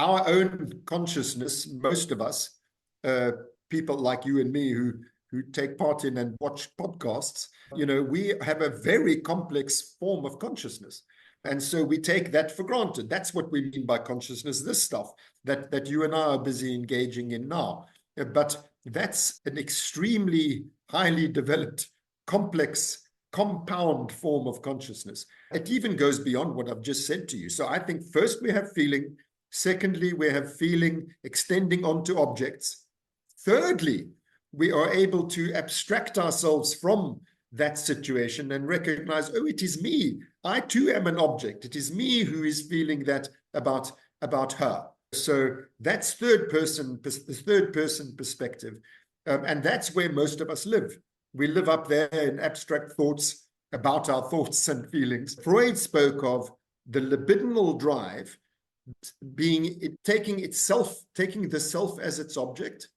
our own consciousness, most of us, people like you and me who take part in and watch podcasts, we have a very complex form of consciousness. And so we take that for granted. That's what we mean by consciousness, this stuff that you and I are busy engaging in now. But that's an extremely highly developed, complex, compound form of consciousness. It even goes beyond what I've just said to you. So I think first we have feeling. Secondly, we have feeling extending onto objects. Thirdly, we are able to abstract ourselves from that situation and recognize, oh, it is me. I too am an object. It is me who is feeling that about her. So that's the third person perspective. And that's where most of us live. We live up there in abstract thoughts about our thoughts and feelings. Freud spoke of the libidinal drive being taking the self as its object,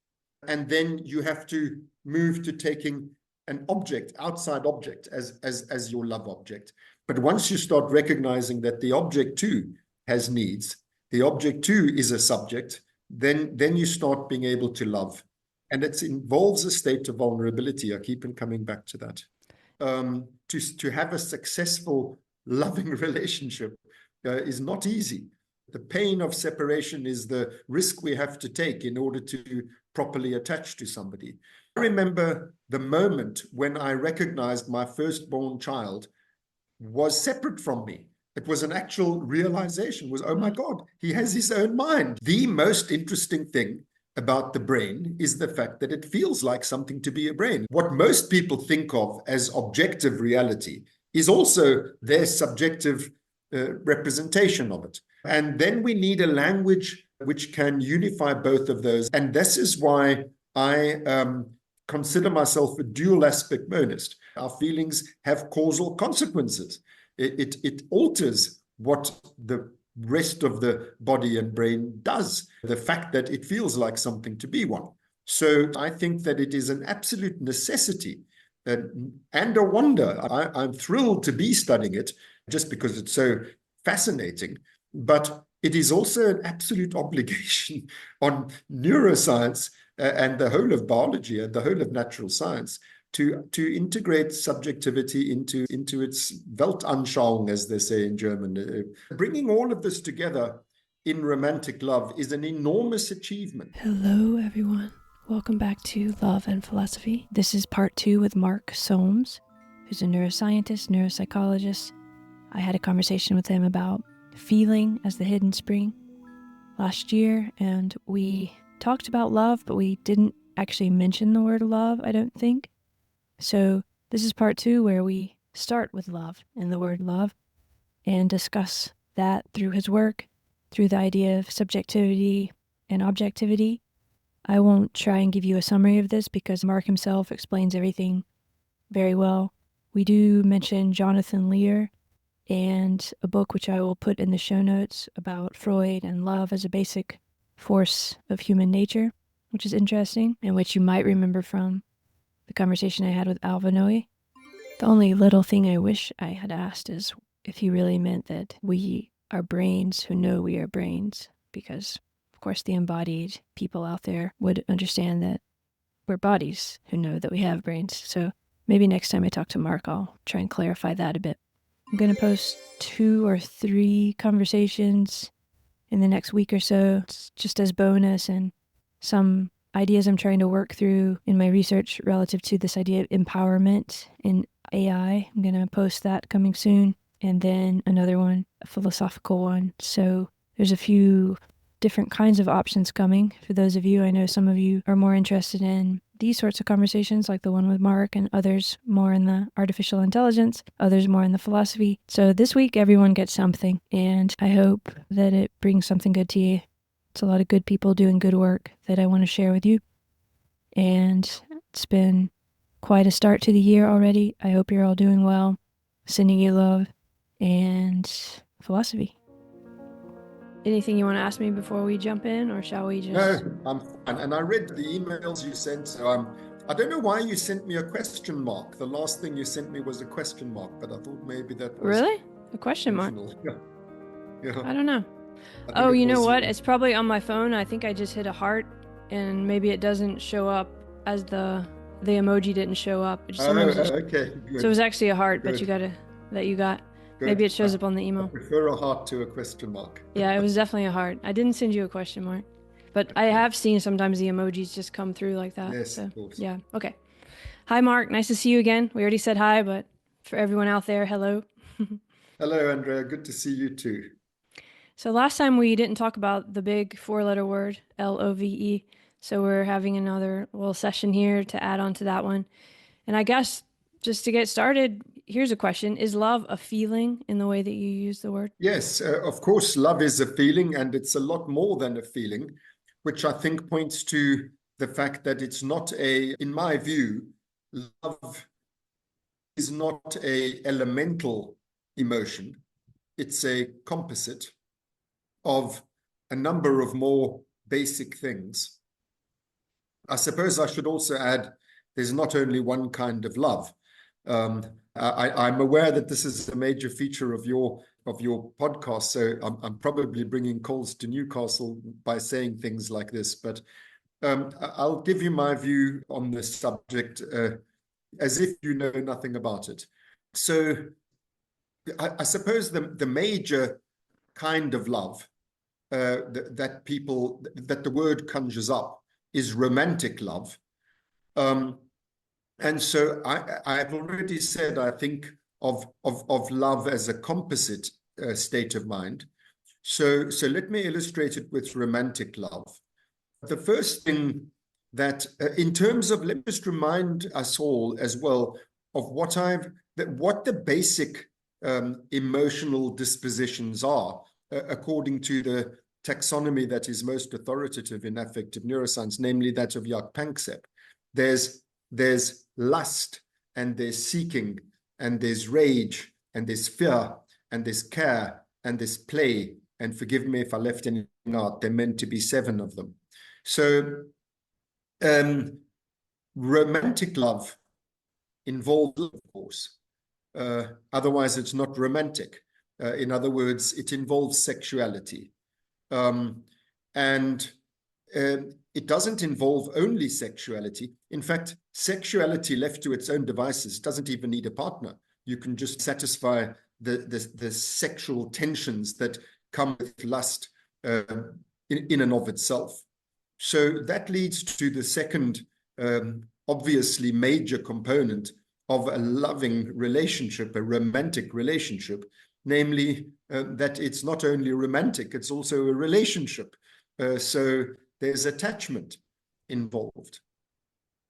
and then you have to move to taking an object, outside object, as your love object. But once you start recognizing that the object too has needs, the object too is a subject, then you start being able to love. And it involves a state of vulnerability. I keep on coming back to that. To have a successful, loving relationship is not easy. The pain of separation is the risk we have to take in order to properly attach to somebody. I remember the moment when I recognized my firstborn child was separate from me. It was an actual realization, was, oh my God, he has his own mind. The most interesting thing about the brain is the fact that it feels like something to be a brain. What most people think of as objective reality is also their subjective representation of it. And then we need a language which can unify both of those. And this is why I consider myself a dual aspect monist. Our feelings have causal consequences. It alters what the rest of the body and brain does, the fact that it feels like something to be one. So I think that it is an absolute necessity and a wonder. I'm thrilled to be studying it just because it's so fascinating, but it is also an absolute obligation on neuroscience and the whole of biology and the whole of natural science to integrate subjectivity into its Weltanschauung, as they say in German. Bringing all of this together in romantic love is an enormous achievement. Hello, everyone. Welcome back to Love and Philosophy. This is part 2 with Mark Solms, who's a neuroscientist, neuropsychologist. I had a conversation with him about feeling as the hidden spring last year, and we talked about love, but we didn't actually mention the word love, I don't think. So this is part 2 where we start with love and the word love and discuss that through his work, through the idea of subjectivity and objectivity. I won't try and give you a summary of this because Mark himself explains everything very well. We do mention Jonathan Lear and a book which I will put in the show notes about Freud and love as a basic force of human nature, which is interesting and which you might remember from the conversation I had with Alvanoe. The only little thing I wish I had asked is if he really meant that we are brains who know we are brains, because of course the embodied people out there would understand that we're bodies who know that we have brains. So maybe next time I talk to Mark, I'll try and clarify that a bit. I'm going to post 2 or 3 conversations in the next week or so, just as bonus, and some ideas I'm trying to work through in my research relative to this idea of empowerment in AI. I'm going to post that coming soon. And then another one, a philosophical one. So there's a few different kinds of options coming for those of you. I know some of you are more interested in these sorts of conversations, like the one with Mark, and others more in the artificial intelligence, others more in the philosophy. So this week, everyone gets something, and I hope that it brings something good to you. It's a lot of good people doing good work that I want to share with you. And it's been quite a start to the year already. I hope you're all doing well. Sending you love and philosophy. Anything you want to ask me before we jump in, or shall we just... No, I'm fine. And I read the emails you sent, so I don't know why you sent me a question mark. The last thing you sent me was a question mark, but I thought maybe that was... Really? A question mark? Yeah. I don't know. Oh, you know what? It's probably on my phone. I think I just hit a heart, and maybe it doesn't show up as the emoji didn't show up. Okay. Good. So it was actually a heart, Good. but you got. Good. Maybe it shows up on the email. I prefer a heart to a question mark. Yeah, it was definitely a heart. I didn't send you a question mark, but I have seen sometimes the emojis just come through like that. Yes, so, of course. Yeah. Okay. Hi, Mark. Nice to see you again. We already said hi, but for everyone out there, hello. Hello, Andrea. Good to see you too. So last time we didn't talk about the big 4-letter word, LOVE. So we're having another little session here to add on to that one. And I guess just to get started, here's a question. Is love a feeling in the way that you use the word? Yes, of course, love is a feeling, and it's a lot more than a feeling, which I think points to the fact that it's not in my view, love is not a elemental emotion. It's a composite of a number of more basic things. I suppose I should also add, there's not only one kind of love. I'm aware that this is a major feature of your podcast, so I'm probably bringing coals to Newcastle by saying things like this, but I'll give you my view on this subject as if you know nothing about it. So I suppose the major kind of love that the word conjures up is romantic love. And so I've already said, I think of love as a composite state of mind. So let me illustrate it with romantic love. The first thing that, in terms of, let me just remind us all as well of what the basic emotional dispositions are, according to the taxonomy that is most authoritative in affective neuroscience, namely that of Jaak Panksepp. There's lust, and there's seeking, and there's rage, and there's fear, and there's care, and there's play. And forgive me if I left any out, they're meant to be 7 of them. So romantic love involves, of course. Otherwise, it's not romantic. In other words, it involves sexuality. It doesn't involve only sexuality. In fact, sexuality left to its own devices doesn't even need a partner. You can just satisfy the sexual tensions that come with lust in and of itself. So that leads to the second, obviously major component of a loving relationship, a romantic relationship, namely that it's not only romantic, it's also a relationship. So there's attachment involved.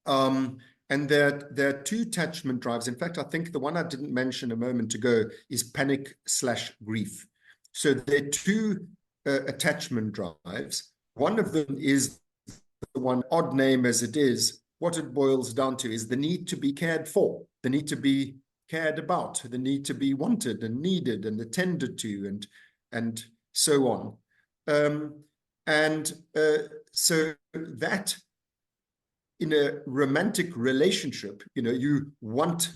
And there are 2 attachment drives. In fact, I think the one I didn't mention a moment ago is panic/grief. So there are 2 attachment drives. One of them is the one, odd name as it is, what it boils down to is the need to be cared for, the need to be cared about, the need to be wanted and needed and attended to, and so on. So that in a romantic relationship, you want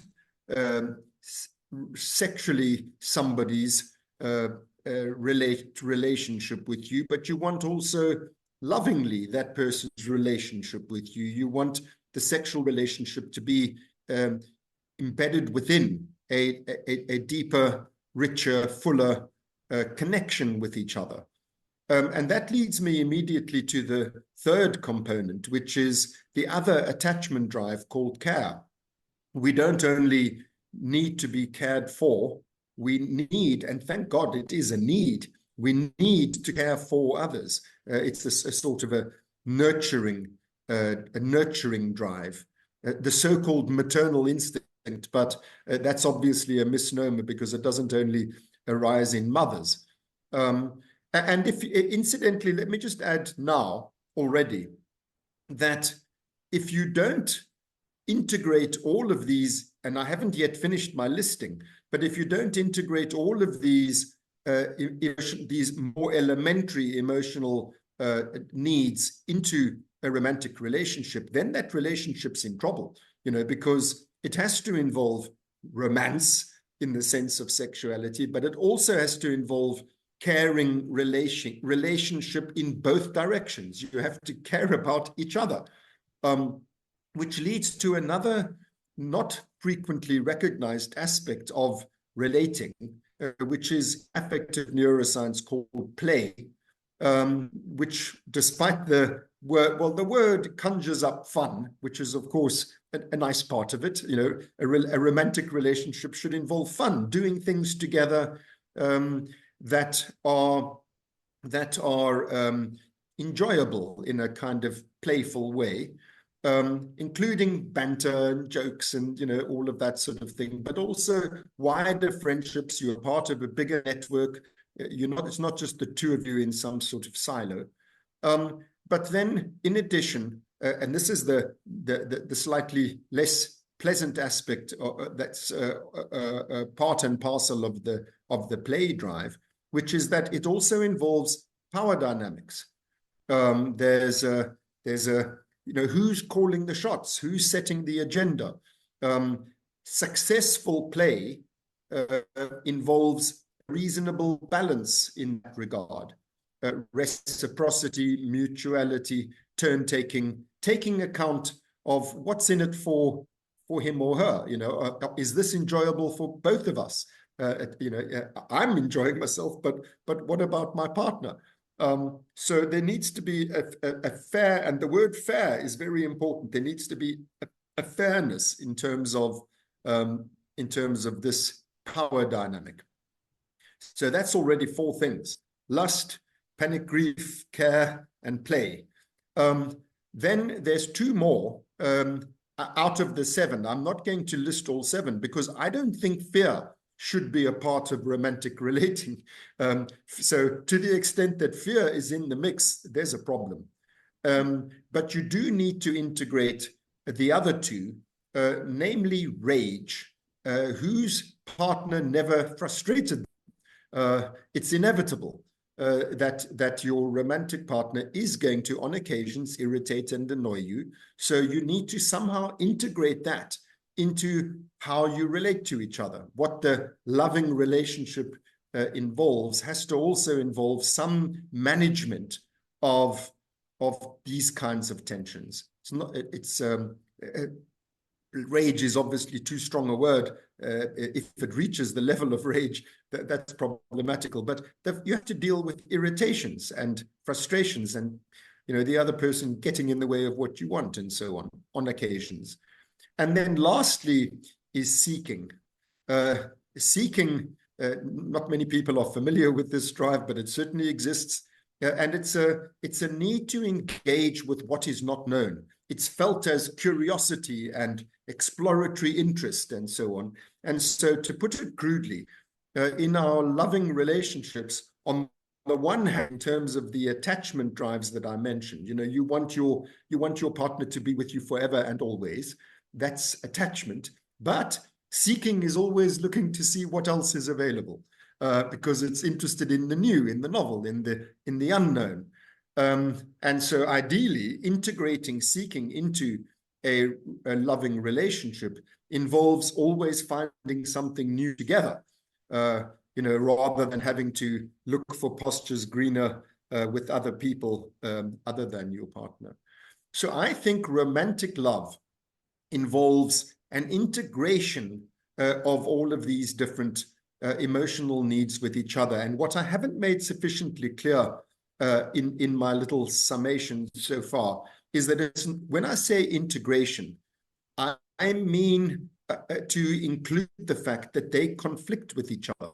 sexually somebody's relationship with you, but you want also lovingly that person's relationship with you. You want the sexual relationship to be embedded within a deeper, richer, fuller connection with each other. And that leads me immediately to the third component, which is the other attachment drive called care. We don't only need to be cared for, we need, and thank God it is a need, we need to care for others. It's a sort of a nurturing drive, the so-called maternal instinct, but that's obviously a misnomer because it doesn't only arise in mothers. And incidentally, let me just add now already that if you don't integrate all of these, and I haven't yet finished my listing, but if you don't integrate all of these more elementary emotional needs into a romantic relationship, then that relationship's in trouble, because it has to involve romance in the sense of sexuality, but it also has to involve caring relationship in both directions. You have to care about each other, which leads to another not frequently recognized aspect of relating, which is affective neuroscience called play, which, despite the word, well, the word conjures up fun, which is, of course, a nice part of it. You know, a romantic relationship should involve fun, doing things together that are enjoyable in a kind of playful way, including banter and jokes and, you know, all of that sort of thing, but also wider friendships. You're part of a bigger network. It's not just the two of you in some sort of silo. But then, in addition, and this is the slightly less pleasant aspect that's part and parcel of the play drive, which is that it also involves power dynamics. There's a you know, who's calling the shots, who's setting the agenda. Successful play involves reasonable balance in that regard. Reciprocity, mutuality, turn-taking, taking account of what's in it for him or her. You know, is this enjoyable for both of us? You know, I'm enjoying myself, but what about my partner? So there needs to be a fair, and the word fair is very important. There needs to be a fairness in terms of this power dynamic. So that's already 4 things: lust, panic, grief, care, and play. Then there's 2 more out of the 7. I'm not going to list all 7 because I don't think fear should be a part of romantic relating. So to the extent that fear is in the mix, there's a problem. But you do need to integrate the other 2, namely rage. Whose partner never frustrated them? It's inevitable that your romantic partner is going to, on occasions, irritate and annoy you. So you need to somehow integrate that into how you relate to each other. What the loving relationship involves has to also involve some management of these kinds of tensions. Rage is obviously too strong a word. If it reaches the level of rage, that's problematical. But you have to deal with irritations and frustrations, and, you know, the other person getting in the way of what you want, and so on occasions. And then lastly is seeking. Not many people are familiar with this drive, but it certainly exists. And it's a need to engage with what is not known. It's felt as curiosity and exploratory interest and so on. And so, to put it crudely, in our loving relationships, on the one hand, in terms of the attachment drives that I mentioned, you know, you want your partner to be with you forever and always. That's attachment. But seeking is always looking to see what else is available, because it's interested in the new, in the novel, in the unknown. And so ideally, integrating seeking into a loving relationship involves always finding something new together, you know, rather than having to look for pastures greener with other people other than your partner. So I think romantic love involves an integration of all of these different emotional needs with each other. And what I haven't made sufficiently clear in my little summation so far is that when I say integration, I mean to include the fact that they conflict with each other.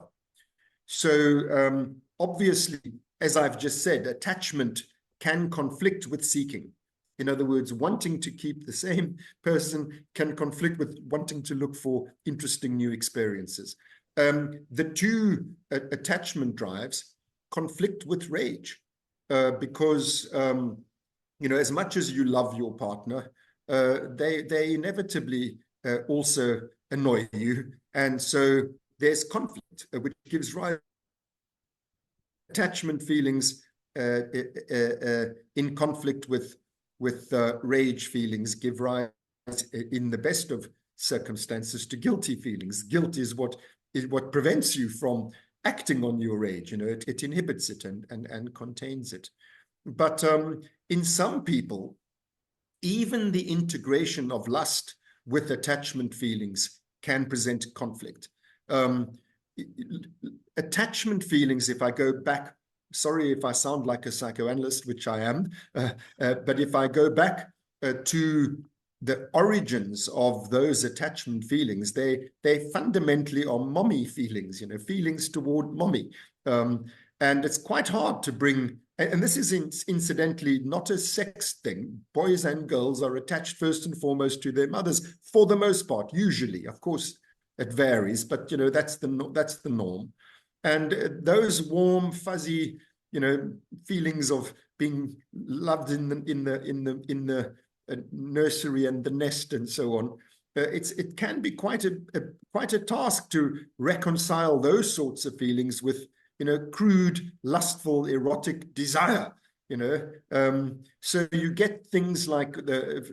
So obviously, as I've just said, attachment can conflict with seeking. In other words, wanting to keep the same person can conflict with wanting to look for interesting new experiences. The 2 attachment drives conflict with rage because, you know, as much as you love your partner, they inevitably also annoy you. And so there's conflict, which gives rise to attachment feelings in conflict with rage feelings, give rise, in the best of circumstances, to guilty feelings. Guilt is what prevents you from acting on your rage. It inhibits it and contains it. But in some people, even the integration of lust with attachment feelings can present conflict. Attachment feelings, if I go back, sorry if I sound like a psychoanalyst, which I am, but if I go back to the origins of those attachment feelings, they fundamentally are mommy feelings, feelings toward mommy. And it's quite hard to bring, and this is incidentally not a sex thing. Boys and girls are attached first and foremost to their mothers for the most part, usually. Of course, it varies, but that's the norm. And those warm, fuzzy, feelings of being loved in the nursery and the nest and so on, it can be quite a task to reconcile those sorts of feelings with crude, lustful, erotic desire. So you get things like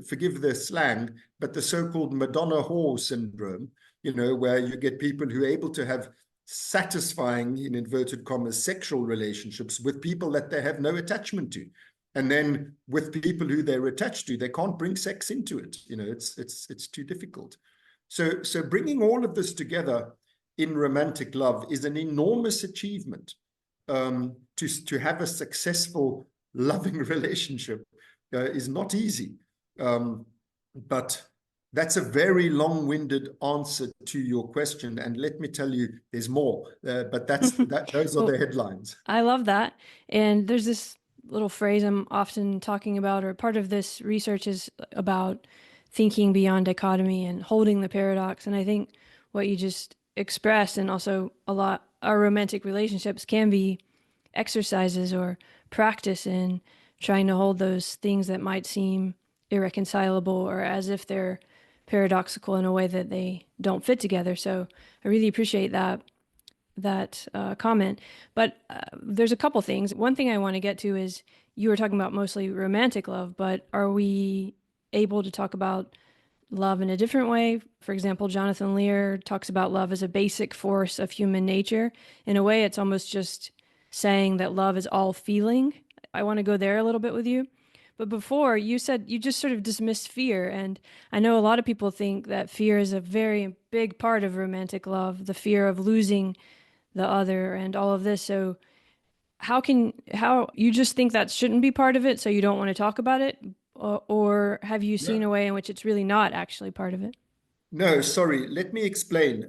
forgive the slang, but the so-called Madonna whore syndrome, where you get people who are able to have satisfying, in inverted commas, sexual relationships with people that they have no attachment to. And then with people who they're attached to, they can't bring sex into it. It's too difficult. So bringing all of this together in romantic love is an enormous achievement. To have a successful, loving relationship is not easy. But that's a very long-winded answer to your question. And let me tell you, there's more. But those are the headlines. I love that. And there's this little phrase I'm often talking about, or part of this research is about thinking beyond dichotomy and holding the paradox. And I think what you just expressed, and also our romantic relationships can be exercises or practice in trying to hold those things that might seem irreconcilable or as if they're paradoxical in a way that they don't fit together. So I really appreciate that comment. But there's a couple things. One thing I want to get to is you were talking about mostly romantic love, but are we able to talk about love in a different way? For example, Jonathan Lear talks about love as a basic force of human nature. In a way, it's almost just saying that love is all feeling. I want to go there a little bit with you. But before, you said you just sort of dismissed fear. And I know a lot of people think that fear is a very big part of romantic love, the fear of losing the other and all of this. So how you just think that shouldn't be part of it, so you don't want to talk about it? Or have you seen a way in which it's really not actually part of it? No, sorry. Let me explain.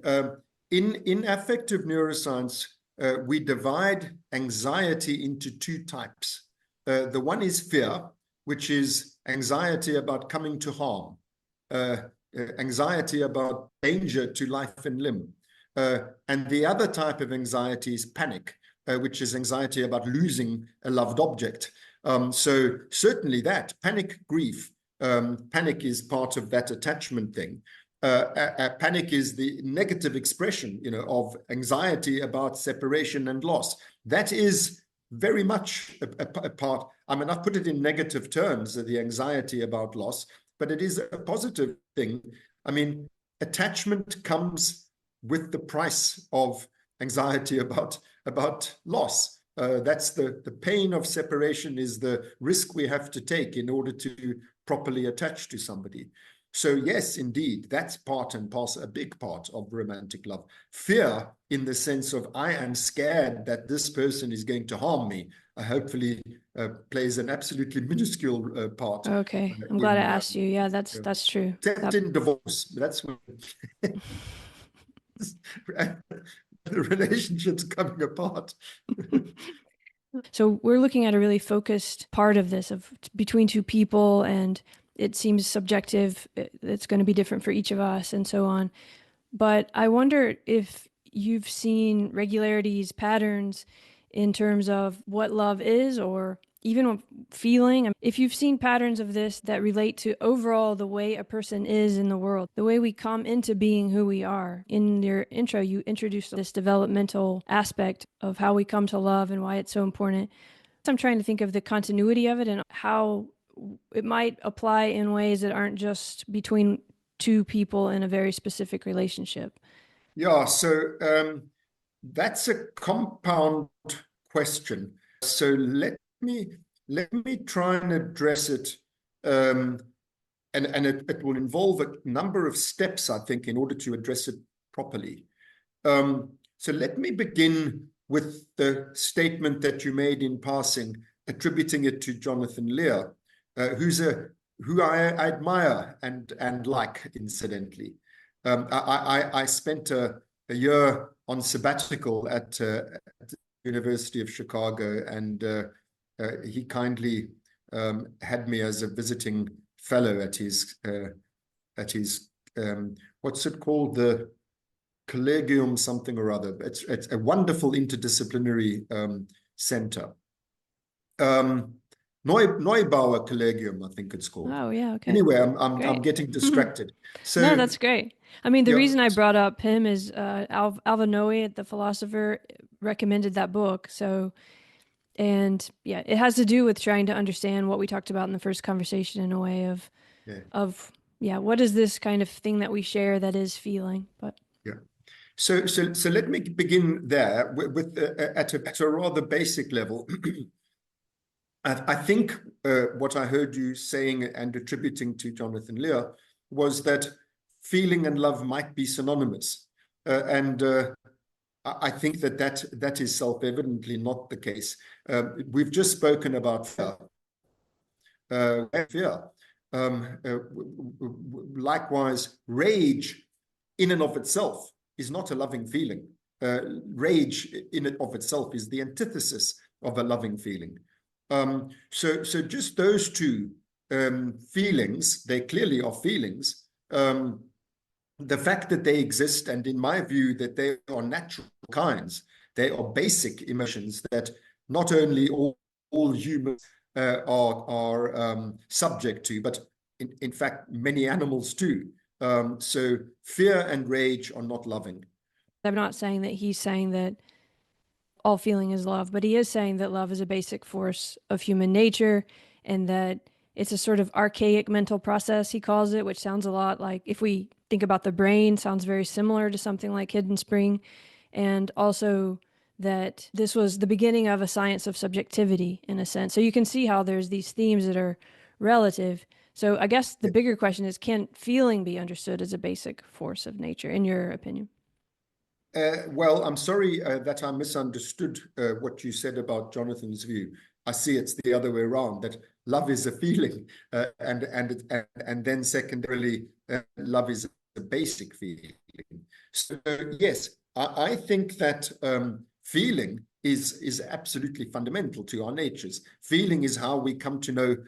In affective neuroscience, we divide anxiety into two types. The one is fear, which is anxiety about coming to harm, anxiety about danger to life and limb. And the other type of anxiety is panic, which is anxiety about losing a loved object. So certainly that panic, grief, panic is part of that attachment thing. Panic is the negative expression, of anxiety about separation and loss. That is very much a part. I mean, I've put it in negative terms, the anxiety about loss, but it is a positive thing. I mean, attachment comes with the price of anxiety about loss. That's the pain of separation is the risk we have to take in order to properly attach to somebody. So yes, indeed, that's part and parcel, a big part of romantic love. Fear in the sense of I am scared that this person is going to harm me, hopefully plays an absolutely minuscule part. Okay, I'm glad I asked you. Yeah, that's true. Except in divorce, that's when the relationship's coming apart. So we're looking at a really focused part of this, of between two people, and it seems subjective. It's going to be different for each of us and so on. But I wonder if you've seen regularities, patterns in terms of what love is, or even feeling. If you've seen patterns of this that relate to overall the way a person is in the world, the way we come into being who we are. In your intro, you introduced this developmental aspect of how we come to love and why it's so important. I'm trying to think of the continuity of it and how it might apply in ways that aren't just between two people in a very specific relationship. Yeah, so that's a compound question. So let me try and address it, and it will involve a number of steps, I think, in order to address it properly. So let me begin with the statement that you made in passing, attributing it to Jonathan Lear, who I admire and like, incidentally. I spent a year on sabbatical at the University of Chicago, and he kindly had me as a visiting fellow at his what's it called, the Collegium something or other. It's a wonderful interdisciplinary center. Neubauer Collegium, I think it's called. Oh, yeah, okay. Anyway, I'm getting distracted. So no, that's great. I mean, the yeah. reason I brought up him is Alvin Noe, the philosopher, recommended that book. So, and yeah, it has to do with trying to understand what we talked about in the first conversation, in a way of what is this kind of thing that we share that is feeling? But yeah. So let me begin there with at a rather basic level. I think what I heard you saying and attributing to Jonathan Lear was that feeling and love might be synonymous. And I think that is self-evidently not the case. We've just spoken about fear. Likewise, rage in and of itself is not a loving feeling. Rage in and of itself is the antithesis of a loving feeling. So just those two feelings, they clearly are feelings. The fact that they exist, and in my view, that they are natural kinds, they are basic emotions that not only all humans are subject to, but in fact, many animals too. So fear and rage are not loving. I'm not saying that he's saying that all feeling is love, but he is saying that love is a basic force of human nature, and that it's a sort of archaic mental process, he calls it, which sounds a lot like, if we think about the brain, sounds very similar to something like Hidden Spring. And also that this was the beginning of a science of subjectivity, in a sense. So you can see how there's these themes that are relative. So I guess the bigger question is, can feeling be understood as a basic force of nature, in your opinion? Well, I'm sorry that I misunderstood what you said about Jonathan's view. I see it's the other way around, that love is a feeling, and then secondarily, love is a basic feeling. So yes, I think that feeling is absolutely fundamental to our natures. Feeling is how we come to know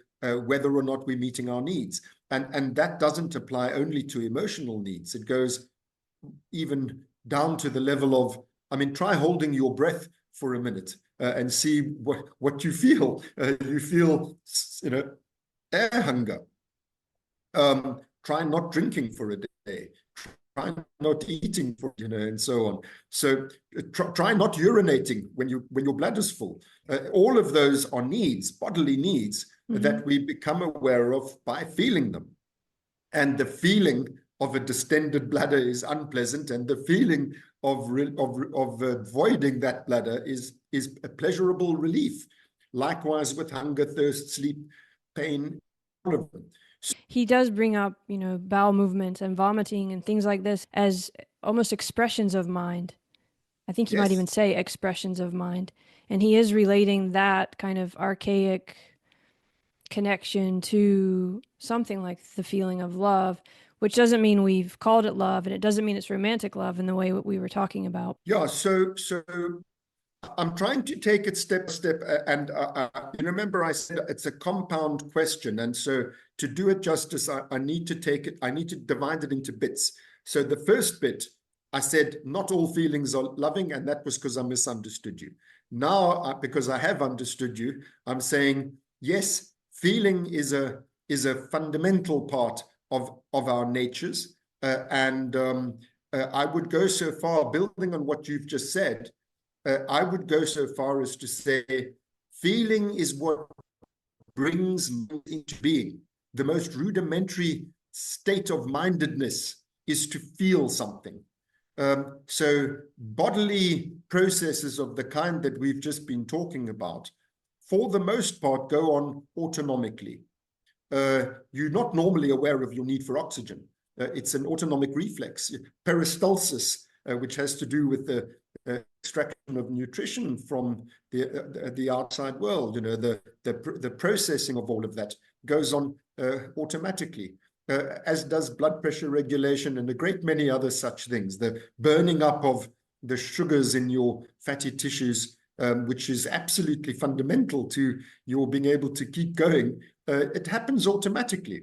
whether or not we're meeting our needs, and that doesn't apply only to emotional needs. It goes even down to the level of, I mean, try holding your breath for a minute and see what you feel. You feel, air hunger. Try not drinking for a day. Try not eating for dinner, and so on. So try not urinating when your bladder's full. All of those are needs, bodily needs, that we become aware of by feeling them. And the feeling of a distended bladder is unpleasant, and the feeling of voiding that bladder is a pleasurable relief. Likewise with hunger, thirst, sleep, pain, all of them. He does bring up, bowel movements and vomiting and things like this as almost expressions of mind. I think he might even say expressions of mind. And he is relating that kind of archaic connection to something like the feeling of love, which doesn't mean we've called it love, and it doesn't mean it's romantic love in the way we were talking about. Yeah, so I'm trying to take it step by step, and you remember I said it's a compound question, and so to do it justice, I need to divide it into bits. So the first bit, I said not all feelings are loving, and that was because I misunderstood you. Now, because I have understood you, I'm saying yes, feeling is a fundamental part of our natures, and I would go so far, building on what you've just said, I would go so far as to say feeling is what brings mind into being. The most rudimentary state of mindedness is to feel something. So bodily processes of the kind that we've just been talking about, for the most part, go on autonomically. You're not normally aware of your need for oxygen. It's an autonomic reflex. Peristalsis, which has to do with the extraction of nutrition from the outside world, the processing of all of that goes on automatically, as does blood pressure regulation and a great many other such things. The burning up of the sugars in your fatty tissues, which is absolutely fundamental to your being able to keep going, it happens automatically.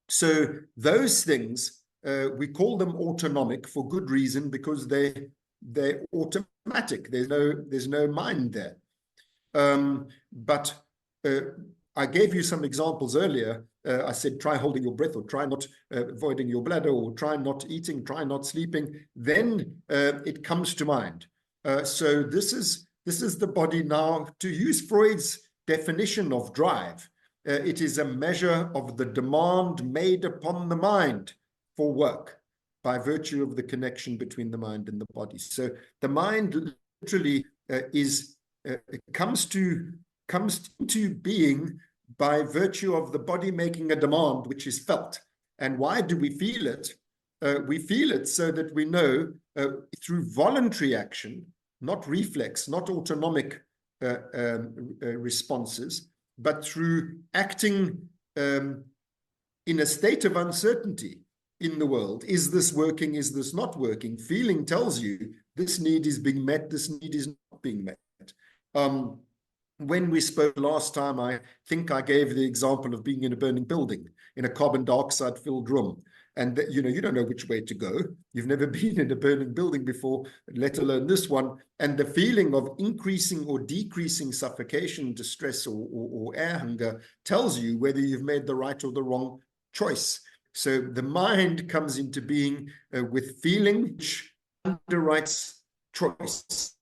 So those things, we call them autonomic for good reason, because they're automatic. There's no mind there. But I gave you some examples earlier. I said, try holding your breath, or try not avoiding your bladder, or try not eating, try not sleeping. Then it comes to mind. So this is the body now. To use Freud's definition of drive, it is a measure of the demand made upon the mind for work by virtue of the connection between the mind and the body. So the mind literally comes into being by virtue of the body making a demand which is felt. And why do we feel it? We feel it so that we know through voluntary action, not reflex, not autonomic responses, but through acting in a state of uncertainty in the world. Is this working? Is this not working? Feeling tells you this need is being met, this need is not being met. When we spoke last time, I think I gave the example of being in a burning building, in a carbon dioxide filled room. And you don't know which way to go. You've never been in a burning building before, let alone this one. And the feeling of increasing or decreasing suffocation, distress, or air hunger tells you whether you've made the right or the wrong choice. So the mind comes into being with feeling, which underwrites choice.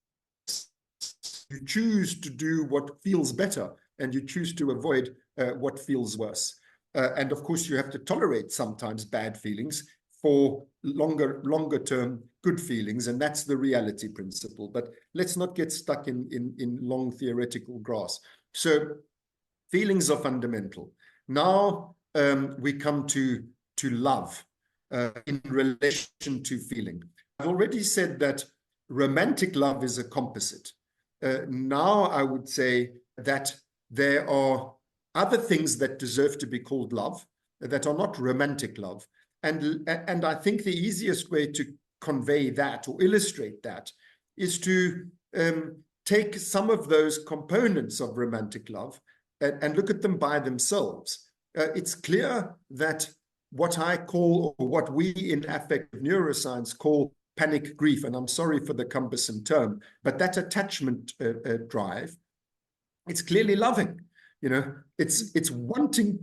You choose to do what feels better, and you choose to avoid what feels worse. And of course, you have to tolerate sometimes bad feelings for longer term good feelings, and that's the reality principle. But let's not get stuck in long theoretical grass. So feelings are fundamental. Now we come to love in relation to feeling. I've already said that romantic love is a composite. Now I would say that there are other things that deserve to be called love that are not romantic love. And I think the easiest way to convey that or illustrate that is to take some of those components of romantic love and look at them by themselves. It's clear that what I call, or what we in affective neuroscience call, panic grief, and I'm sorry for the cumbersome term, but that attachment drive, it's clearly loving. It's wanting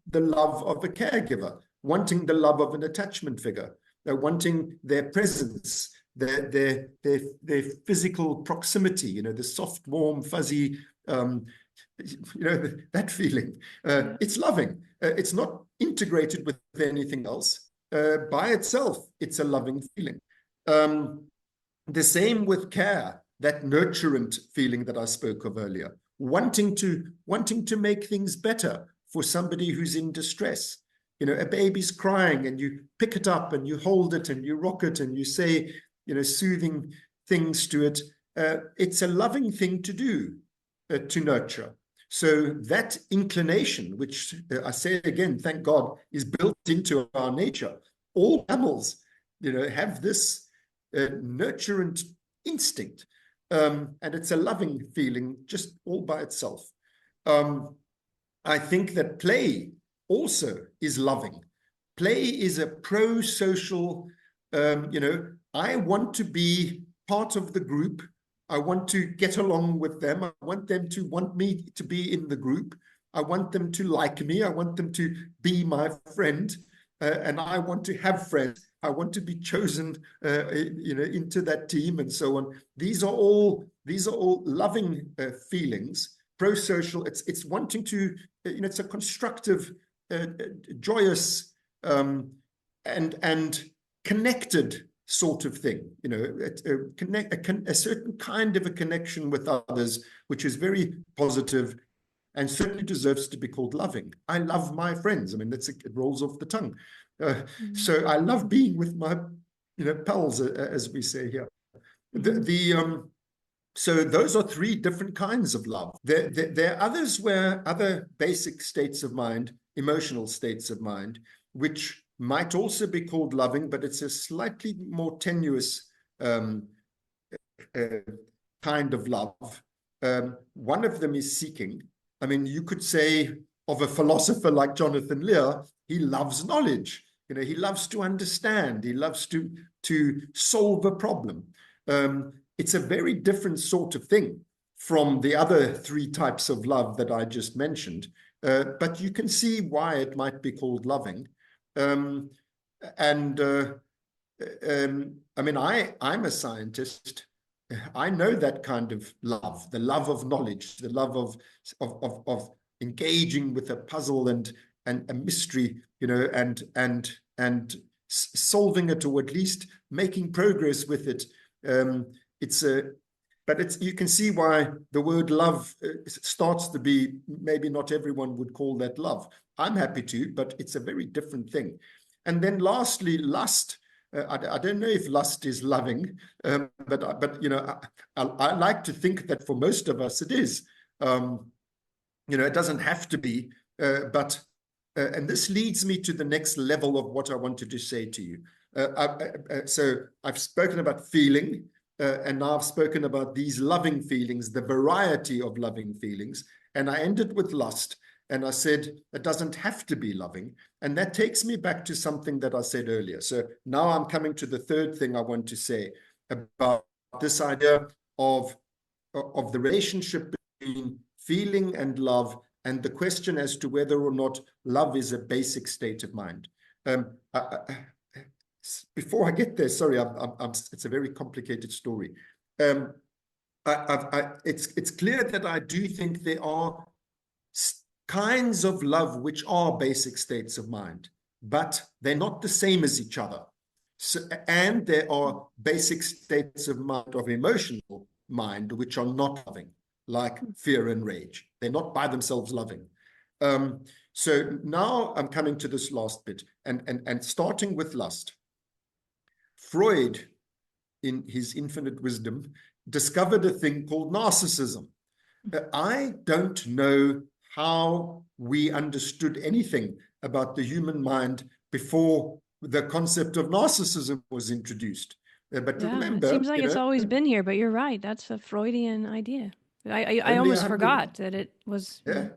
the love of a caregiver, wanting the love of an attachment figure, wanting their presence, their physical proximity, the soft, warm, fuzzy, that feeling. It's loving. It's not integrated with anything else. By itself, it's a loving feeling. The same with care, that nurturant feeling that I spoke of earlier, wanting to make things better for somebody who's in distress. A baby's crying, and you pick it up and you hold it and you rock it and you say, soothing things to it. It's a loving thing to do, to nurture. So that inclination, which I say again, thank God, is built into our nature. All mammals, have this nurturant instinct. And it's a loving feeling just all by itself. I think that play also is loving. Play is a pro-social, I want to be part of the group. I want to get along with them. I want them to want me to be in the group. I want them to like me. I want them to be my friend. And I want to have friends. I want to be chosen, into that team, and so on. These are all loving feelings. Pro-social. It's wanting to. It's a constructive, joyous, and connected sort of thing, you know, a certain kind of a connection with others, which is very positive and certainly deserves to be called loving. I love my friends. I mean, it rolls off the tongue. So I love being with my, you know, pals, as we say here. So those are three different kinds of love. There are others where other basic states of mind, emotional states of mind, which might also be called loving, but it's a slightly more tenuous kind of love. One of them is seeking. I mean, you could say of a philosopher like Jonathan Lear, he loves knowledge. You know, he loves to understand. He loves to solve a problem. It's a very different sort of thing from the other three types of love that I just mentioned. But you can see why it might be called loving. I mean, I'm a scientist. I know that kind of love, the love of knowledge, the love of engaging with a puzzle and a mystery, you know, and solving it, or at least making progress with it. But you can see why the word love starts to be, maybe not everyone would call that love. I'm happy to, but it's a very different thing. And then lastly, lust. I don't know if lust is loving, but you know, I like to think that for most of us it is. You know, it doesn't have to be, and this leads me to the next level of what I wanted to say to you. So I've spoken about feeling, and now I've spoken about these loving feelings, the variety of loving feelings, and I ended with lust. And I said, it doesn't have to be loving. And that takes me back to something that I said earlier. So now I'm coming to the third thing I want to say about this idea of the relationship between feeling and love, and the question as to whether or not love is a basic state of mind. Before I get there, sorry, it's a very complicated story. It's clear that I do think there are kinds of love which are basic states of mind, but they're not the same as each other. So, and there are basic states of mind, of emotional mind, which are not loving, like fear and rage. They're not by themselves loving. So now I'm coming to this last bit, and starting with lust. Freud, in his infinite wisdom, discovered a thing called narcissism. I don't know how we understood anything about the human mind before the concept of narcissism was introduced. But yeah, remember, it seems like it's always been here, but you're right. That's a Freudian idea. I almost forgot that it was. Yeah.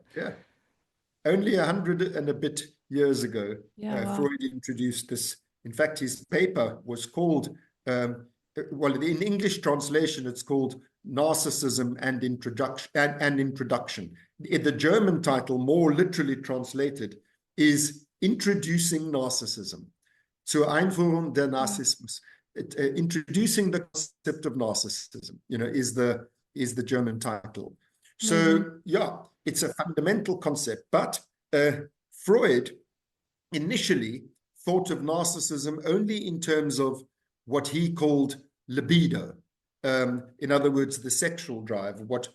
Only 100 and a bit years ago, wow. Freud introduced this. In fact, his paper was called, well, in English translation, it's called Narcissism and Introduction. The German title, more literally translated, is Introducing Narcissism. Zur Einführung der Narzissmus. Introducing the concept of narcissism, you know, is the German title. So yeah, it's a fundamental concept. But Freud initially thought of narcissism only in terms of what he called libido. In other words, the sexual drive, what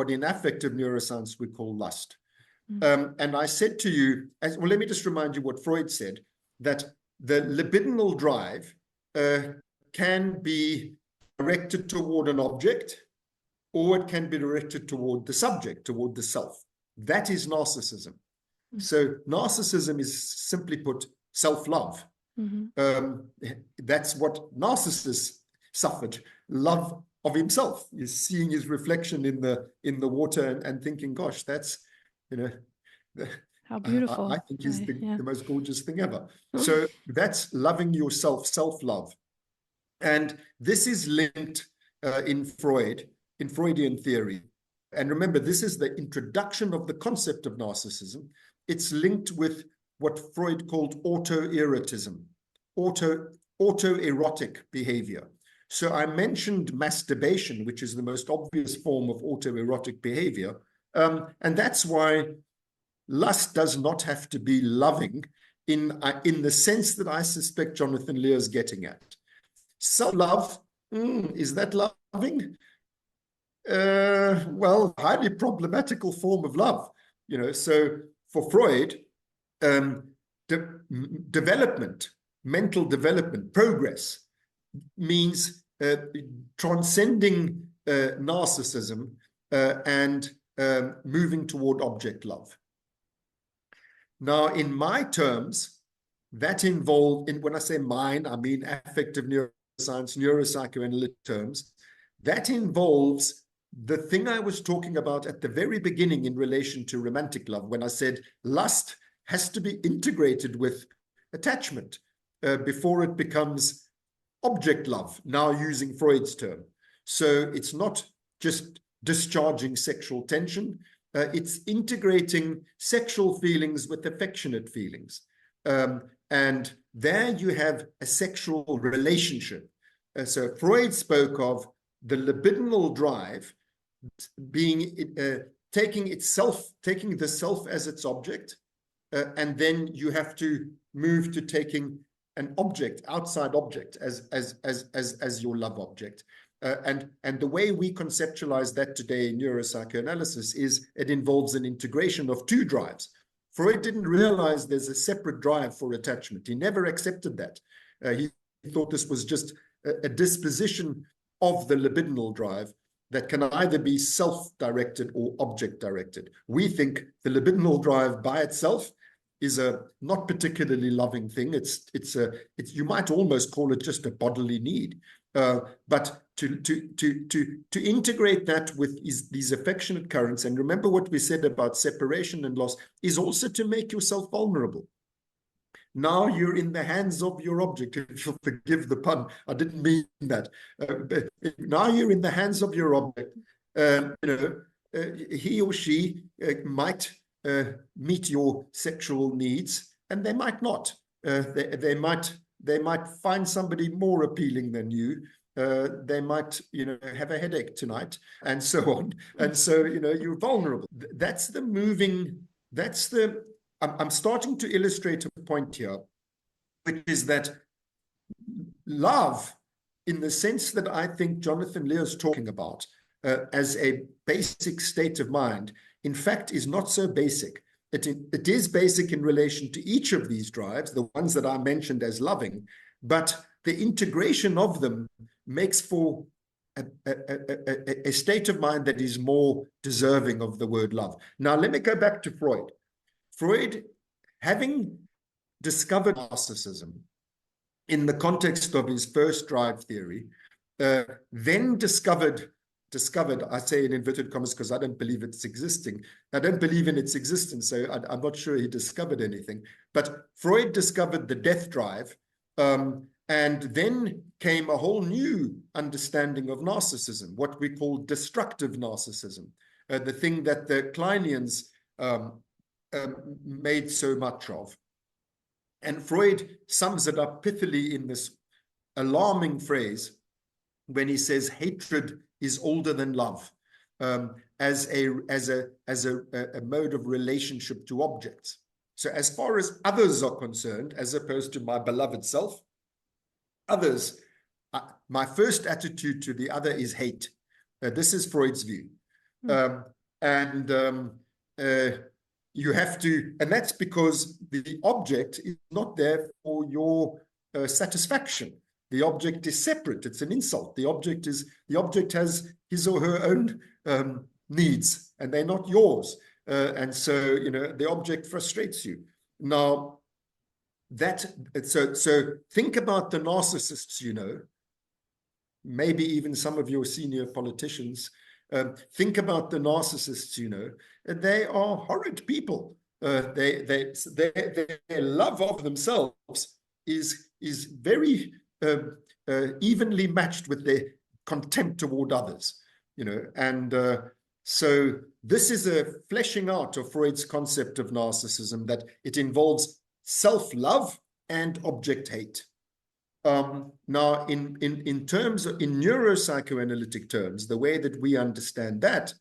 in affective neuroscience we call lust. And I said to you, well, let me just remind you what Freud said, that the libidinal drive can be directed toward an object, or it can be directed toward the subject, toward the self. That is narcissism. So narcissism is, simply put, self-love. That's what Narcissus suffered, love of himself. He's seeing his reflection in the water and thinking, gosh, that's, you know, how beautiful. I think is the most gorgeous thing ever. So that's loving yourself, self-love. And this is linked in Freudian theory. And remember, this is the introduction of the concept of narcissism. It's linked with what Freud called autoerotism, autoerotic behavior. So I mentioned masturbation, which is the most obvious form of autoerotic behavior. And that's why lust does not have to be loving. in the sense that I suspect Jonathan Lear is getting at. Self-love, is that loving? Well, highly problematical form of love. So for Freud, development, mental development, progress means transcending narcissism and moving toward object love. Now, in my terms, that involved, when I say mine, I mean affective neuroscience, neuropsychoanalytic terms, that involves the thing I was talking about at the very beginning in relation to romantic love, when I said lust has to be integrated with attachment before it becomes object love, now using Freud's term. So it's not just discharging sexual tension, it's integrating sexual feelings with affectionate feelings. And there you have a sexual relationship. So Freud spoke of the libidinal drive being taking the self as its object, and then you have to move to taking an object, outside object, as your love object. And the way we conceptualize that today in neuropsychoanalysis is it involves an integration of two drives. Freud didn't realize there's a separate drive for attachment. He never accepted that. He thought this was just a disposition of the libidinal drive that can either be self-directed or object-directed. We think the libidinal drive by itself is a not particularly loving thing. You might almost call it just a bodily need. But to integrate that with these affectionate currents, and remember what we said about separation and loss, is also to make yourself vulnerable. Now you're in the hands of your object. If you'll forgive the pun, I didn't mean that. But now you're in the hands of your object. He or she might meet your sexual needs, and they might not. They might find somebody more appealing than you. They might, have a headache tonight, and so on. And so, you're vulnerable. I'm starting to illustrate a point here, which is that love, in the sense that I think Jonathan Lear is talking about as a basic state of mind, in fact, is not so basic. It is basic in relation to each of these drives, the ones that I mentioned as loving, but the integration of them makes for a state of mind that is more deserving of the word love. Now, let me go back to Freud. Freud, having discovered narcissism in the context of his first drive theory, then discovered, I say in inverted commas because I don't believe it's existing. I don't believe in its existence, so I'm not sure he discovered anything. But Freud discovered the death drive, and then came a whole new understanding of narcissism, what we call destructive narcissism, the thing that the Kleinians made so much of. And Freud sums it up pithily in this alarming phrase when he says hatred is older than love, as a mode of relationship to objects. So as far as others are concerned, as opposed to my beloved self, others, my first attitude to the other is hate. This is Freud's view. You have to, and that's because the object is not there for your satisfaction. The object is separate. It's an insult. The object has his or her own needs, and they're not yours. And so, the object frustrates you. Now, so think about the narcissists, maybe even some of your senior politicians. Think about the narcissists, they are horrid people. Their love of themselves is very evenly matched with their contempt toward others, and so this is a fleshing out of Freud's concept of narcissism, that it involves self-love and object hate. Now, in neuropsychoanalytic terms, the way that we understand that,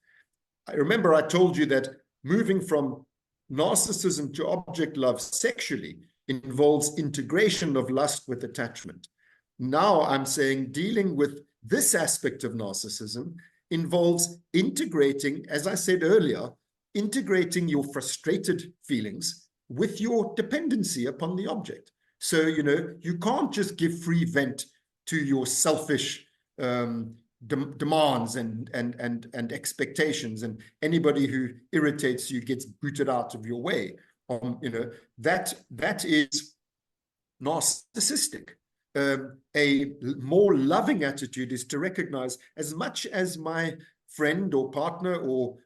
I told you that moving from narcissism to object love sexually involves integration of lust with attachment. Now I'm saying dealing with this aspect of narcissism involves integrating, as I said earlier, integrating your frustrated feelings with your dependency upon the object. So, you can't just give free vent to your selfish demands and expectations, and anybody who irritates you gets booted out of your way. That is narcissistic. A more loving attitude is to recognize, as much as my friend or partner or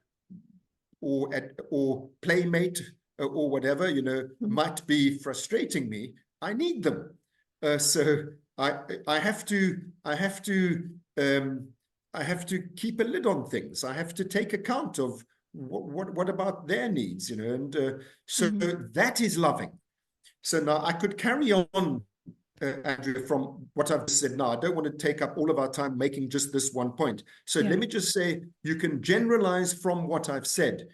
playmate or whatever, might be frustrating me, I need them. So I have to keep a lid on things. I have to take account of what about their needs, and so that is loving. So now I could carry on, Andrea, from what I've said now. I don't want to take up all of our time making just this one point. So let me just say, you can generalize from what I've said.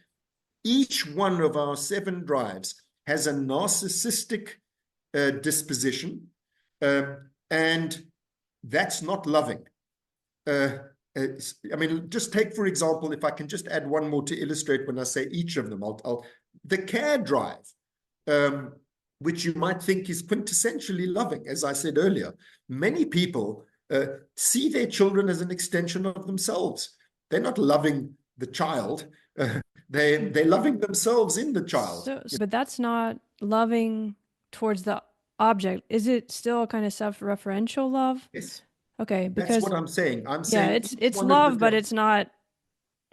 Each one of our 7 drives has a narcissistic disposition, and that's not loving. I mean, just take, for example, if I can just add one more to illustrate when I say each of them, the care drive, which you might think is quintessentially loving, as I said earlier. Many people see their children as an extension of themselves. They're not loving the child. They're loving themselves in the child. But that's not loving towards the object. Is it still kind of self-referential love? Yes. Okay, because that's what I'm saying. I'm saying it's love, but it's not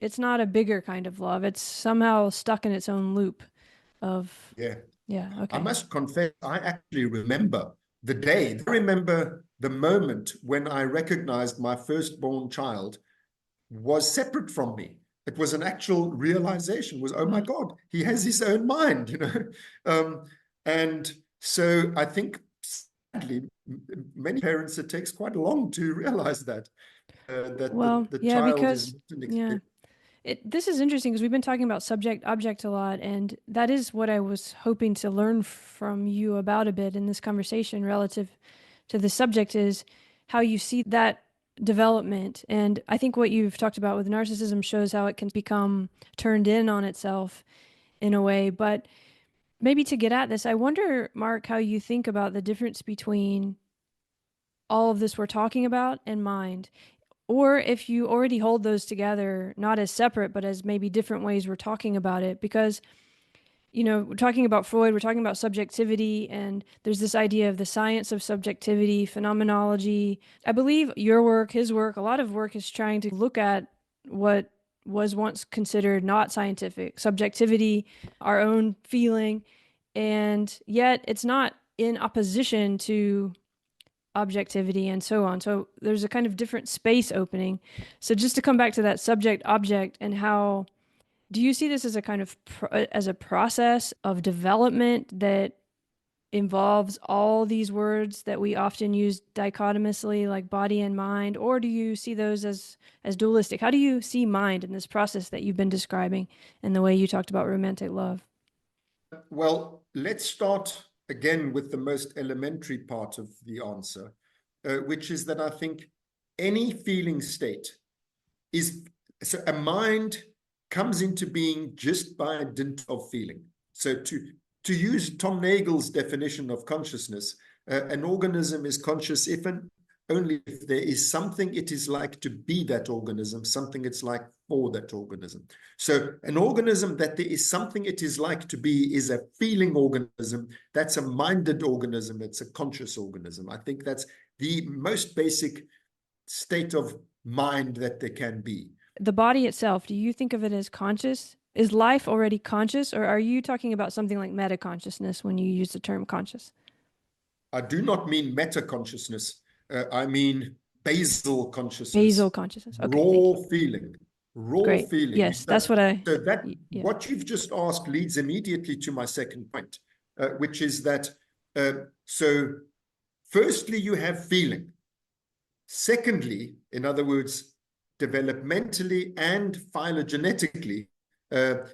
a bigger kind of love. It's somehow stuck in its own loop of okay. I must confess, I actually remember the day. I remember the moment when I recognized my firstborn child was separate from me. It was an actual realization, was, oh my God, he has his own mind, and so I think, sadly, many parents, it takes quite long to realize that the child because, is not an extension. This is interesting because we've been talking about subject-object a lot, and that is what I was hoping to learn from you about a bit in this conversation relative to the subject, is how you see that development. And I think what you've talked about with narcissism shows how it can become turned in on itself in a way. But maybe to get at this, I wonder, Mark, how you think about the difference between all of this we're talking about and mind, or if you already hold those together, not as separate, but as maybe different ways we're talking about it. Because, we're talking about Freud, we're talking about subjectivity, and there's this idea of the science of subjectivity, phenomenology. I believe your work, his work, a lot of work is trying to look at what was once considered not scientific, subjectivity, our own feeling, and yet it's not in opposition to objectivity and so on. So there's a kind of different space opening. So just to come back to that subject object, and how do you see this as a kind of as a process of development that involves all these words that we often use dichotomously, like body and mind, or do you see those as dualistic? How do you see mind in this process that you've been describing and the way you talked about romantic love? Well, let's start again with the most elementary part of the answer, which is that I think any feeling state is, so a mind comes into being just by dint of feeling. So to use Tom Nagel's definition of consciousness, an organism is conscious if and only if there is something it is like to be that organism, something it's like for that organism. So an organism that there is something it is like to be is a feeling organism. That's a minded organism. It's a conscious organism. I think that's the most basic state of mind that there can be. The body itself, do you think of it as conscious? Is life already conscious, or are you talking about something like meta-consciousness when you use the term conscious? I do not mean meta-consciousness. I mean basal consciousness. Basal consciousness. Okay, raw feeling. Raw Great. feeling. Yes, that's what I... So that what you've just asked leads immediately to my second point, which is that, so firstly, you have feeling. Secondly, in other words, developmentally and phylogenetically,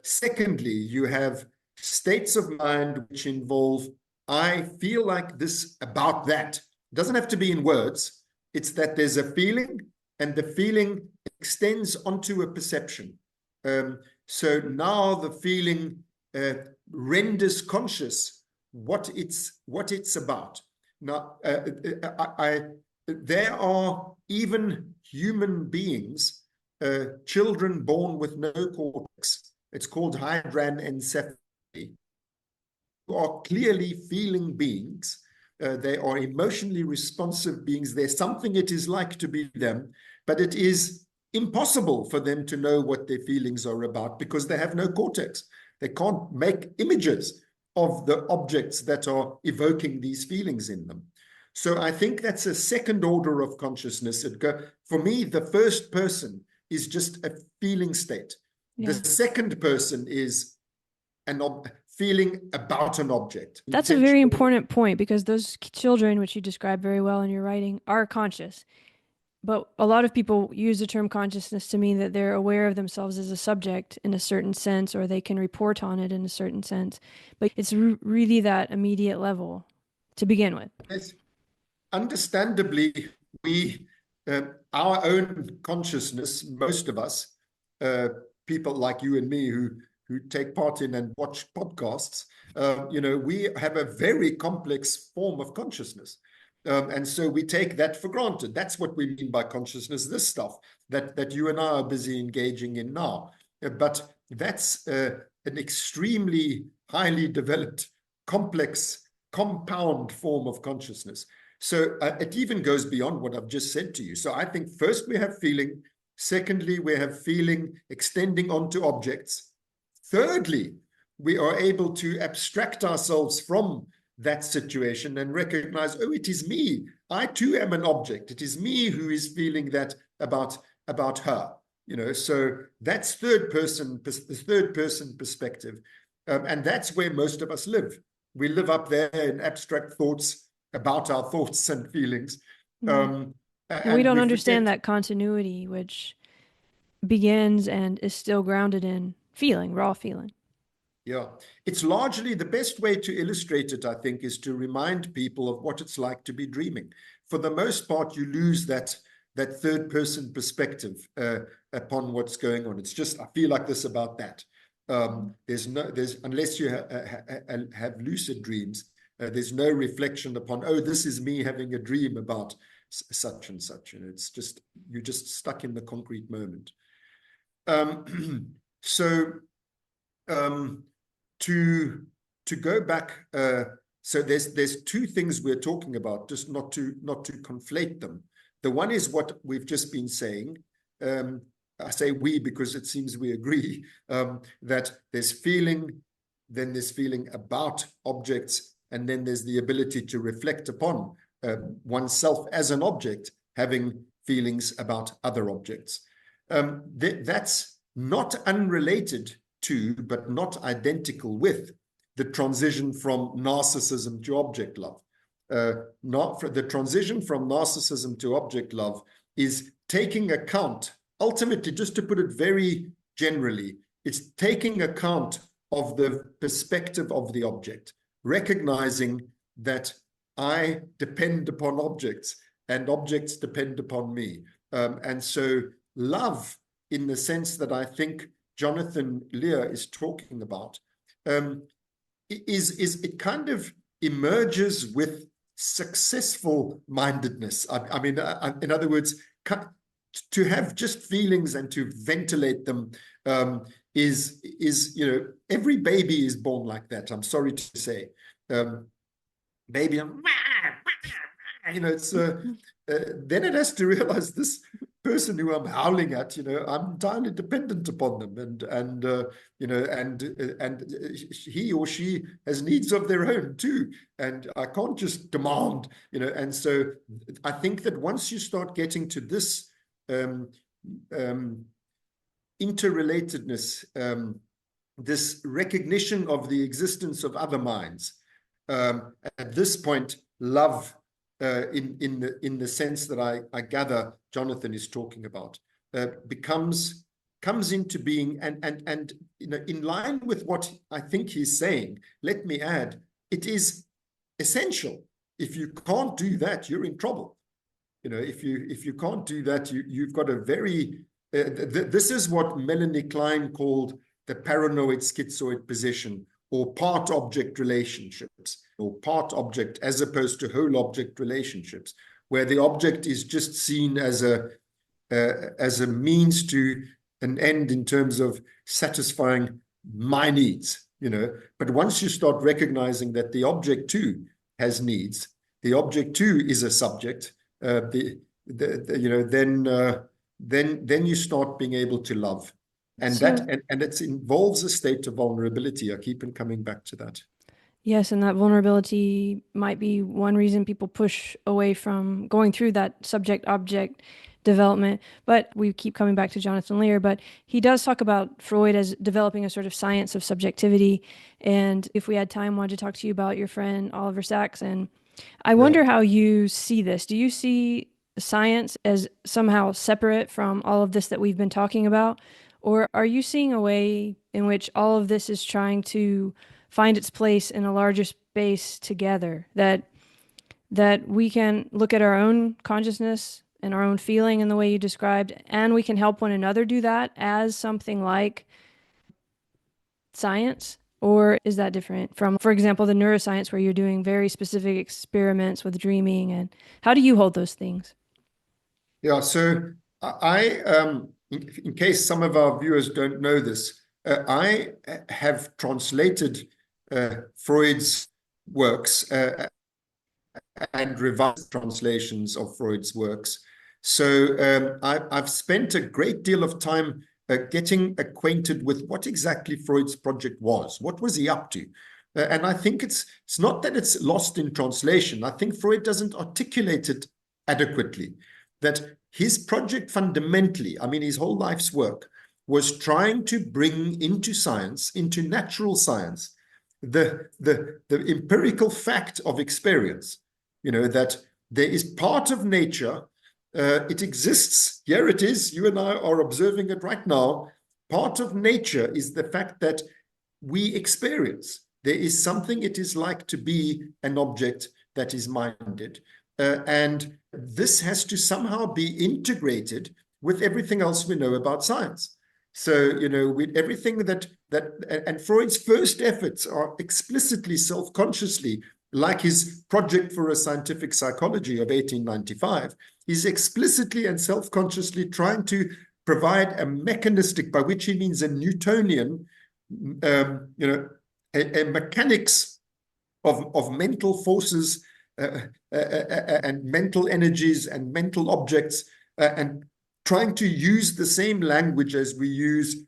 secondly, you have states of mind which involve I feel like this about that. It doesn't have to be in words. It's that there's a feeling, and the feeling extends onto a perception. So now the feeling renders conscious what it's about. Now, there are even human beings, children born with no cortex. It's called hydranencephaly, who are clearly feeling beings. They are emotionally responsive beings. There's something it is like to be them, but it is impossible for them to know what their feelings are about because they have no cortex. They can't make images of the objects that are evoking these feelings in them. So I think that's a second order of consciousness. For me, the first person is just a feeling state. Yeah. The second person is an feeling about an object. That's a very important point, because those children, which you describe very well in your writing, are conscious. But a lot of people use the term consciousness to mean that they're aware of themselves as a subject in a certain sense, or they can report on it in a certain sense. But it's really that immediate level to begin with. Yes. Understandably, our own consciousness, most of us, people like you and me who take part in and watch podcasts, we have a very complex form of consciousness. And so we take that for granted. That's what we mean by consciousness, this stuff that you and I are busy engaging in now. But that's an extremely highly developed, complex, compound form of consciousness. So it even goes beyond what I've just said to you. So I think first we have feeling. Secondly, we have feeling extending onto objects. Thirdly, we are able to abstract ourselves from that situation and recognize, oh, it is me. I too am an object. It is me who is feeling that about her. So that's the third person perspective. And that's where most of us live. We live up there in abstract thoughts about our thoughts and feelings. And we don't understand that continuity, which begins and is still grounded in feeling, raw feeling. Yeah, it's largely the best way to illustrate it, I think, is to remind people of what it's like to be dreaming. For the most part, you lose that third person perspective upon what's going on. It's just, I feel like this about that. Unless you have lucid dreams, there's no reflection upon, oh, this is me having a dream about such and such. It's just, you're just stuck in the concrete moment. To go back, so there's two things we're talking about, just not to conflate them. The one is what we've just been saying. I say we because it seems we agree, that there's feeling, then there's feeling about objects, and then there's the ability to reflect upon oneself as an object, having feelings about other objects. That's not unrelated to, but not identical with, the transition from narcissism to object love. The transition from narcissism to object love is taking account, ultimately, just to put it very generally, it's taking account of the perspective of the object, recognizing that I depend upon objects and objects depend upon me. And so love, in the sense that I think Jonathan Lear is talking about, is it kind of emerges with successful mindedness. I mean, in other words, to have just feelings and to ventilate them is every baby is born like that. I'm sorry to say, baby, it's then it has to realize this person who I'm howling at, I'm entirely dependent upon them, and he or she has needs of their own too, and I can't just demand, and so I think that once you start getting to this interrelatedness, this recognition of the existence of other minds, at this point, love, in the sense that I gather Jonathan is talking about, comes into being, and in line with what I think he's saying, let me add, it is essential. If you can't do that, you're in trouble. If you can't do that, you've got a very this is what Melanie Klein called the paranoid schizoid position, or part object relationships, or part object as opposed to whole object relationships, where the object is just seen as a means to an end in terms of satisfying my needs. But once you start recognizing that the object too has needs, the object too is a subject, then you start being able to love. And it involves a state of vulnerability. I keep on coming back to that. Yes, and that vulnerability might be one reason people push away from going through that subject-object development. But we keep coming back to Jonathan Lear, but he does talk about Freud as developing a sort of science of subjectivity. And if we had time, I wanted to talk to you about your friend Oliver Sacks. And I wonder how you see this. Do you see science as somehow separate from all of this that we've been talking about? Or are you seeing a way in which all of this is trying to find its place in a larger space together, that we can look at our own consciousness and our own feeling in the way you described, and we can help one another do that as something like science? Or is that different from, for example, the neuroscience, where you're doing very specific experiments with dreaming? And how do you hold those things? Yeah, so in case some of our viewers don't know this, I have translated Freud's works and revised translations of Freud's works. So I've spent a great deal of time getting acquainted with what exactly Freud's project was. What was he up to? And I think it's not that it's lost in translation. I think Freud doesn't articulate it adequately. That his project fundamentally, I mean, his whole life's work, was trying to bring into science, into natural science, the empirical fact of experience, that there is part of nature, it exists, here it is, you and I are observing it right now. Part of nature is the fact that we experience. There is something it is like to be an object that is minded. And this has to somehow be integrated with everything else we know about science. So, with everything and Freud's first efforts are explicitly self-consciously, like his project for a scientific psychology of 1895, is explicitly and self-consciously trying to provide a mechanistic, by which he means a Newtonian, a mechanics of mental forces and mental energies and mental objects, and trying to use the same language as we use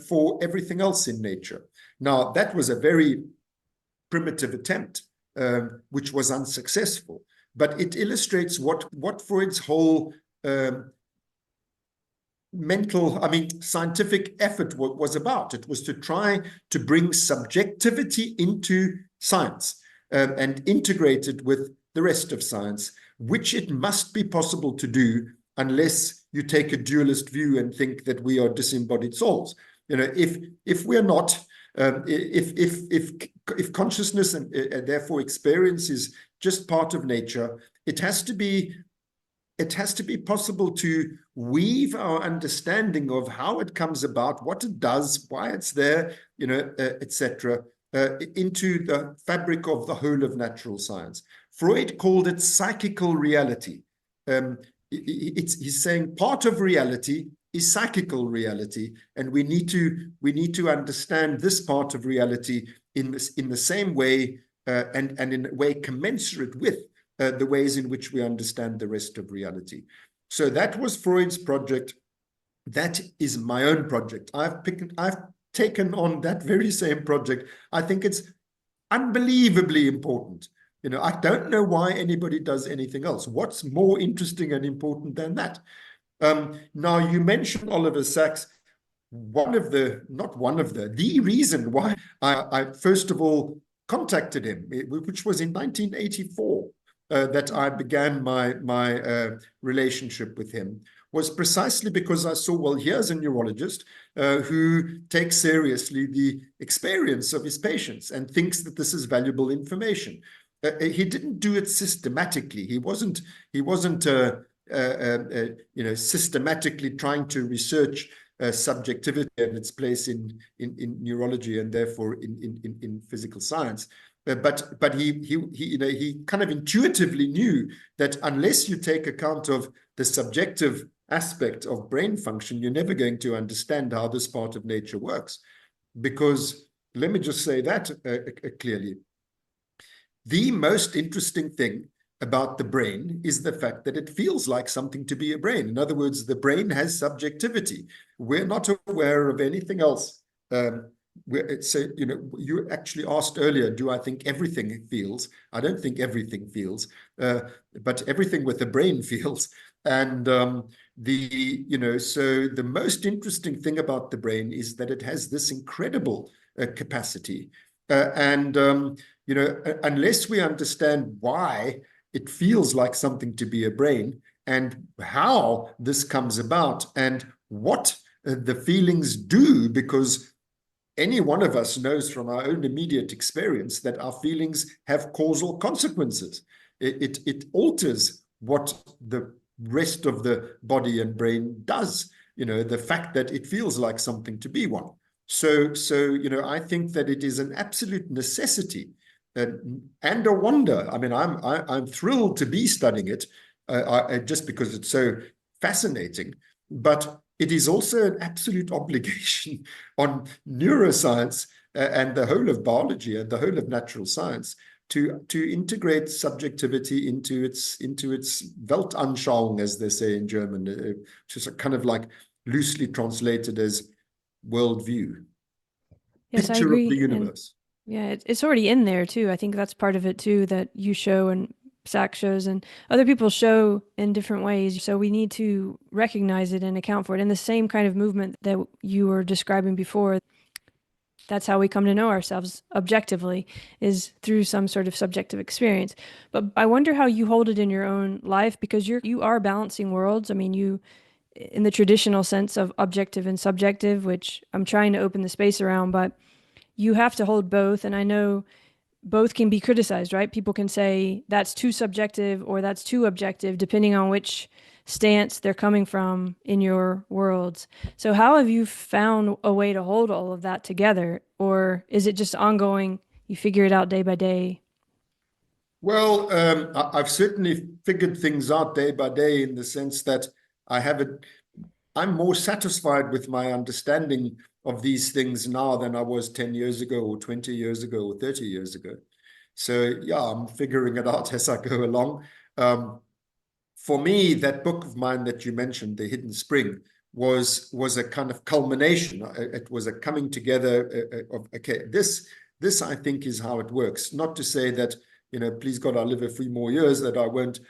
for everything else in nature. Now, that was a very primitive attempt, which was unsuccessful, but it illustrates what Freud's whole scientific effort was about. It was to try to bring subjectivity into science and integrate it with the rest of science, which it must be possible to do unless you take a dualist view and think that we are disembodied souls. If we're not, if consciousness and therefore experience is just part of nature, it has to be possible to weave our understanding of how it comes about, what it does, why it's there, etc., into the fabric of the whole of natural science. Freud called it psychical reality. He's saying part of reality is psychical reality, and we need to understand this part of reality in the same way and in a way commensurate with the ways in which we understand the rest of reality. So that was Freud's project. That is my own project. I've taken on that very same project. I think it's unbelievably important. I don't know why anybody does anything else. What's more interesting and important than that? Now, you mentioned Oliver Sacks. The reason why I first of all contacted him, which was in 1984, that I began my relationship with him, was precisely because I saw, well, here's a neurologist who takes seriously the experience of his patients and thinks that this is valuable information. he didn't do it systematically. He wasn't systematically trying to research subjectivity and its place in neurology and therefore in physical science. But he kind of intuitively knew that unless you take account of the subjective aspect of brain function, you're never going to understand how this part of nature works. Because let me just say that clearly. The most interesting thing about the brain is the fact that it feels like something to be a brain. In other words, the brain has subjectivity. We're not aware of anything else. So, you actually asked earlier, do I think everything feels? I don't think everything feels, but everything with the brain feels. And so the most interesting thing about the brain is that it has this incredible capacity. Unless we understand why it feels like something to be a brain and how this comes about and what the feelings do, because any one of us knows from our own immediate experience that our feelings have causal consequences. It alters what the rest of the body and brain does, the fact that it feels like something to be one. So I think that it is an absolute necessity and a wonder. I mean, I'm thrilled to be studying it just because it's so fascinating, but it is also an absolute obligation on neuroscience and the whole of biology and the whole of natural science to integrate subjectivity into its Weltanschauung, as they say in German, which is kind of like loosely translated as worldview. Yes, picture I agree. of the universe. It's already in there too. I think that's part of it too, that you show and Zach shows and other people show in different ways. So we need to recognize it and account for it. And the same kind of movement that you were describing before, that's how we come to know ourselves objectively, is through some sort of subjective experience. But I wonder how you hold it in your own life, because you are balancing worlds. I mean, you, in the traditional sense of objective and subjective, which I'm trying to open the space around, but you have to hold both. And I know both can be criticized, right? People can say that's too subjective or that's too objective, depending on which stance they're coming from in your worlds. So how have you found a way to hold all of that together? Or is it just ongoing, you figure it out day by day? Well, I've certainly figured things out day by day, in the sense that I'm more satisfied with my understanding of these things now than I was 10 years ago or 20 years ago or 30 years ago. So yeah, I'm figuring it out as I go along. For me, that book of mine that you mentioned, The Hidden Spring, was a kind of culmination. It was a coming together of, okay, this I think is how it works. Not to say that, please God, I'll live a few more years, that I won't,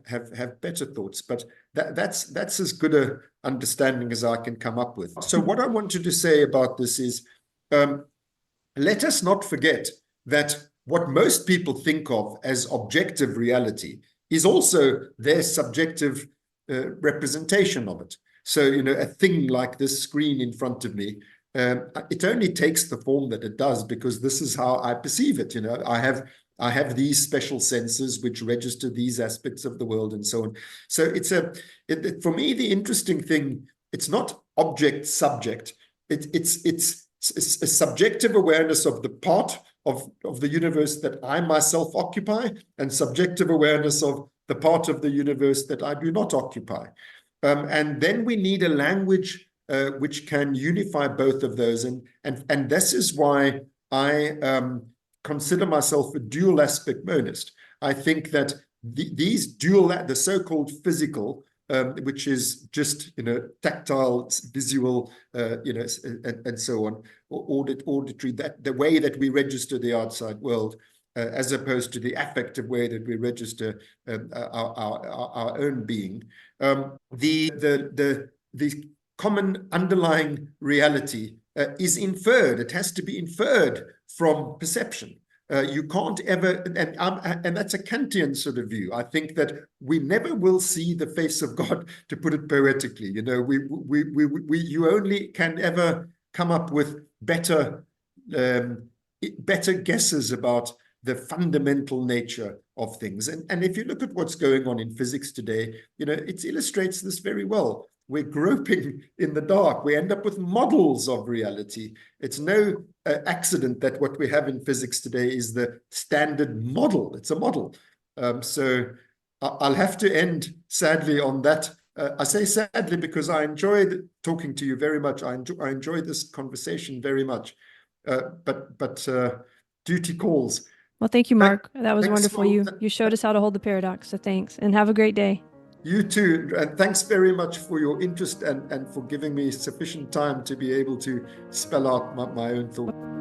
have better thoughts. But that's as good a understanding as I can come up with. So what I wanted to say about this is, let us not forget that what most people think of as objective reality is also their subjective representation of it. So, a thing like this screen in front of me, it only takes the form that it does because this is how I perceive it. I have these special senses which register these aspects of the world and so on. So for me, the interesting thing, it's not object subject. It's a subjective awareness of the part of the universe that I myself occupy, and subjective awareness of the part of the universe that I do not occupy. And then we need a language which can unify both of those. And this is why I consider myself a dual aspect monist. I think that these the so-called physical, which is just, tactile, visual, and so on, auditory, that the way that we register the outside world, as opposed to the affective way that we register our own being. The common underlying reality is inferred. It has to be inferred from perception. You can't ever, and that's a Kantian sort of view. I think that we never will see the face of God, to put it poetically. You only can ever come up with better guesses about the fundamental nature of things. And if you look at what's going on in physics today, it illustrates this very well. We're groping in the dark. We end up with models of reality. It's no accident that what we have in physics today is the standard model. It's a model. So I'll have to end sadly on that. I say sadly because I enjoyed talking to you very much. I enjoy this conversation very much. But duty calls. Well, thank you, Mark. That was wonderful. You showed us how to hold the paradox. So thanks, and have a great day. You too. And thanks very much for your interest and for giving me sufficient time to be able to spell out my own thoughts.